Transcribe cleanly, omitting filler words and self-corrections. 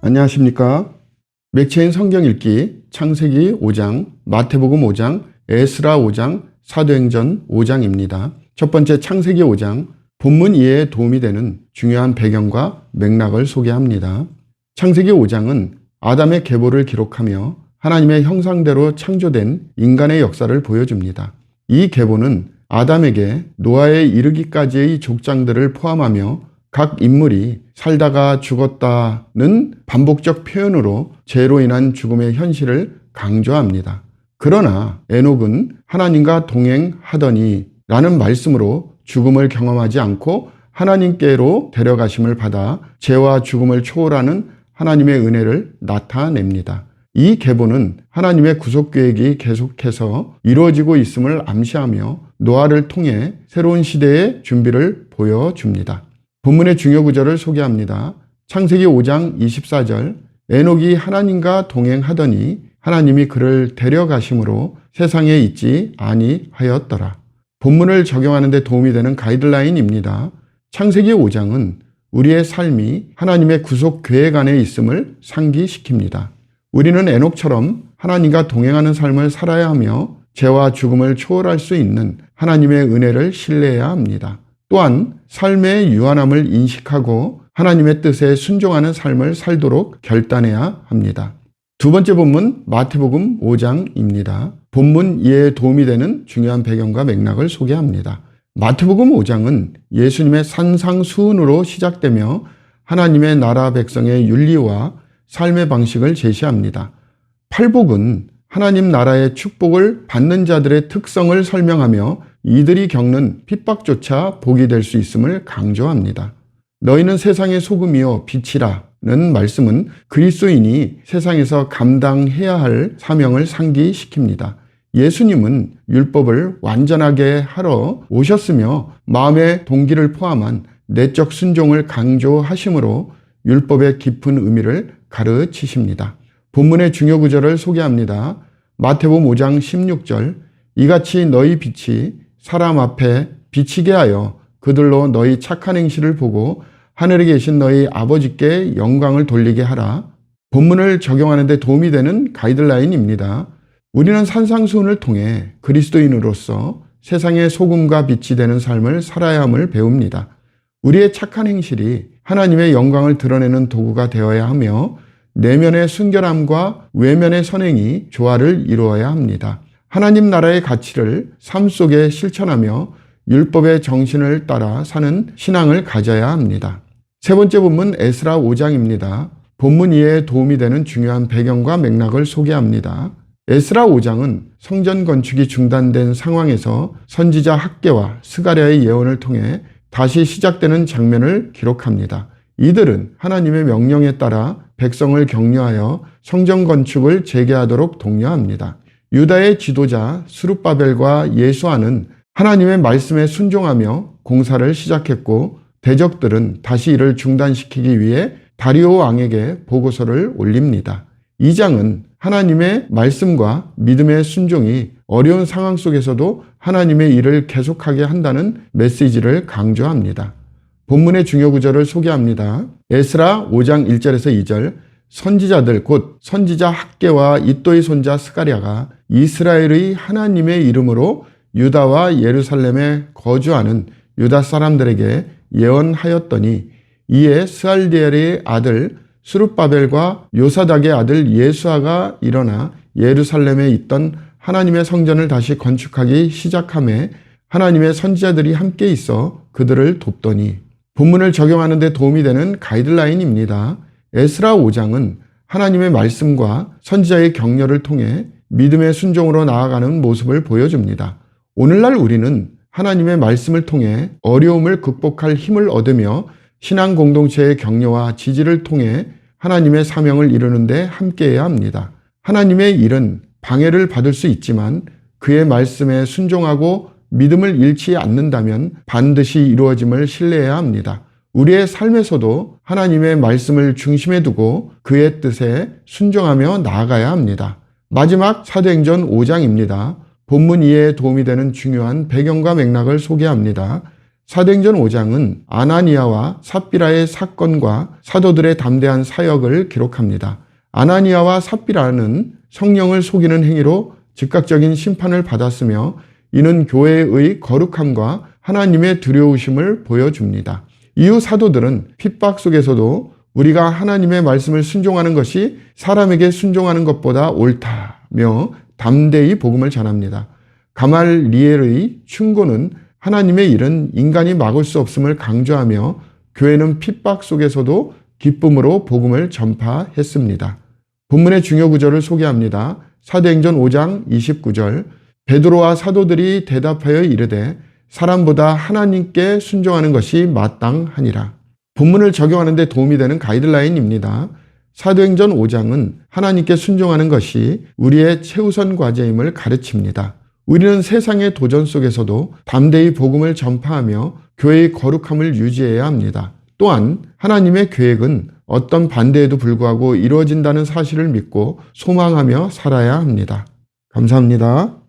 안녕하십니까? 맥체인 성경 읽기 창세기 5장, 마태복음 5장, 에스라 5장, 사도행전 5장입니다. 첫 번째 창세기 5장, 본문 이해에 도움이 되는 중요한 배경과 맥락을 소개합니다. 창세기 5장은 아담의 계보를 기록하며 하나님의 형상대로 창조된 인간의 역사를 보여줍니다. 이 계보는 아담에게 노아에 이르기까지의 족장들을 포함하며 각 인물이 살다가 죽었다는 반복적 표현으로 죄로 인한 죽음의 현실을 강조합니다. 그러나 에녹은 하나님과 동행하더니 라는 말씀으로 죽음을 경험하지 않고 하나님께로 데려가심을 받아 죄와 죽음을 초월하는 하나님의 은혜를 나타냅니다. 이 계보는 하나님의 구속 계획이 계속해서 이루어지고 있음을 암시하며 노아를 통해 새로운 시대의 준비를 보여줍니다. 본문의 중요 구절을 소개합니다. 창세기 5장 24절, 에녹이 하나님과 동행하더니 하나님이 그를 데려가심으로 세상에 있지 아니하였더라. 본문을 적용하는 데 도움이 되는 가이드라인입니다. 창세기 5장은 우리의 삶이 하나님의 구속 계획 안에 있음을 상기시킵니다. 우리는 에녹처럼 하나님과 동행하는 삶을 살아야 하며 죄와 죽음을 초월할 수 있는 하나님의 은혜를 신뢰해야 합니다. 또한 삶의 유한함을 인식하고 하나님의 뜻에 순종하는 삶을 살도록 결단해야 합니다. 두 번째 본문 마태복음 5장입니다. 본문 이해에 도움이 되는 중요한 배경과 맥락을 소개합니다. 마태복음 5장은 예수님의 산상수훈으로 시작되며 하나님의 나라 백성의 윤리와 삶의 방식을 제시합니다. 팔복은 하나님 나라의 축복을 받는 자들의 특성을 설명하며 이들이 겪는 핍박조차 복이 될 수 있음을 강조합니다. 너희는 세상의 소금이요 빛이라는 말씀은 그리스도인이 세상에서 감당해야 할 사명을 상기시킵니다. 예수님은 율법을 완전하게 하러 오셨으며 마음의 동기를 포함한 내적 순종을 강조하심으로 율법의 깊은 의미를 가르치십니다. 본문의 중요 구절을 소개합니다. 마태복음 5장 16절, 이같이 너희 빛이 사람 앞에 비치게 하여 그들로 너희 착한 행실을 보고 하늘에 계신 너희 아버지께 영광을 돌리게 하라. 본문을 적용하는 데 도움이 되는 가이드라인입니다. 우리는 산상수훈을 통해 그리스도인으로서 세상의 소금과 빛이 되는 삶을 살아야 함을 배웁니다. 우리의 착한 행실이 하나님의 영광을 드러내는 도구가 되어야 하며 내면의 순결함과 외면의 선행이 조화를 이루어야 합니다. 하나님 나라의 가치를 삶 속에 실천하며 율법의 정신을 따라 사는 신앙을 가져야 합니다. 세 번째 본문 에스라 5장입니다. 본문 이해에 도움이 되는 중요한 배경과 맥락을 소개합니다. 에스라 5장은 성전 건축이 중단된 상황에서 선지자 학개와 스가랴의 예언을 통해 다시 시작되는 장면을 기록합니다. 이들은 하나님의 명령에 따라 백성을 격려하여 성전 건축을 재개하도록 독려합니다. 유다의 지도자 스룹바벨과 예수아는 하나님의 말씀에 순종하며 공사를 시작했고 대적들은 다시 이를 중단시키기 위해 다리오 왕에게 보고서를 올립니다. 이 장은 하나님의 말씀과 믿음의 순종이 어려운 상황 속에서도 하나님의 일을 계속하게 한다는 메시지를 강조합니다. 본문의 중요 구절을 소개합니다. 에스라 5장 1절에서 2절, 선지자들 곧 선지자 학개와 이또의 손자 스가랴가 이스라엘의 하나님의 이름으로 유다와 예루살렘에 거주하는 유다 사람들에게 예언하였더니 이에 스알디엘의 아들 스룹바벨과 요사닥의 아들 예수아가 일어나 예루살렘에 있던 하나님의 성전을 다시 건축하기 시작하며 하나님의 선지자들이 함께 있어 그들을 돕더니. 본문을 적용하는 데 도움이 되는 가이드라인입니다. 에스라 5장은 하나님의 말씀과 선지자의 격려를 통해 믿음의 순종으로 나아가는 모습을 보여줍니다. 오늘날 우리는 하나님의 말씀을 통해 어려움을 극복할 힘을 얻으며 신앙 공동체의 격려와 지지를 통해 하나님의 사명을 이루는 데 함께해야 합니다. 하나님의 일은 방해를 받을 수 있지만 그의 말씀에 순종하고 믿음을 잃지 않는다면 반드시 이루어짐을 신뢰해야 합니다. 우리의 삶에서도 하나님의 말씀을 중심에 두고 그의 뜻에 순종하며 나아가야 합니다. 마지막 사도행전 5장입니다. 본문 이해에 도움이 되는 중요한 배경과 맥락을 소개합니다. 사도행전 5장은 아나니아와 삽비라의 사건과 사도들의 담대한 사역을 기록합니다. 아나니아와 삽비라는 성령을 속이는 행위로 즉각적인 심판을 받았으며 이는 교회의 거룩함과 하나님의 두려우심을 보여줍니다. 이후 사도들은 핍박 속에서도 우리가 하나님의 말씀을 순종하는 것이 사람에게 순종하는 것보다 옳다며 담대히 복음을 전합니다. 가말리엘의 충고는 하나님의 일은 인간이 막을 수 없음을 강조하며 교회는 핍박 속에서도 기쁨으로 복음을 전파했습니다. 본문의 중요 구절을 소개합니다. 사도행전 5장 29절 베드로와 사도들이 대답하여 이르되 사람보다 하나님께 순종하는 것이 마땅하니라. 본문을 적용하는 데 도움이 되는 가이드라인입니다. 사도행전 5장은 하나님께 순종하는 것이 우리의 최우선 과제임을 가르칩니다. 우리는 세상의 도전 속에서도 담대히 복음을 전파하며 교회의 거룩함을 유지해야 합니다. 또한 하나님의 계획은 어떤 반대에도 불구하고 이루어진다는 사실을 믿고 소망하며 살아야 합니다. 감사합니다.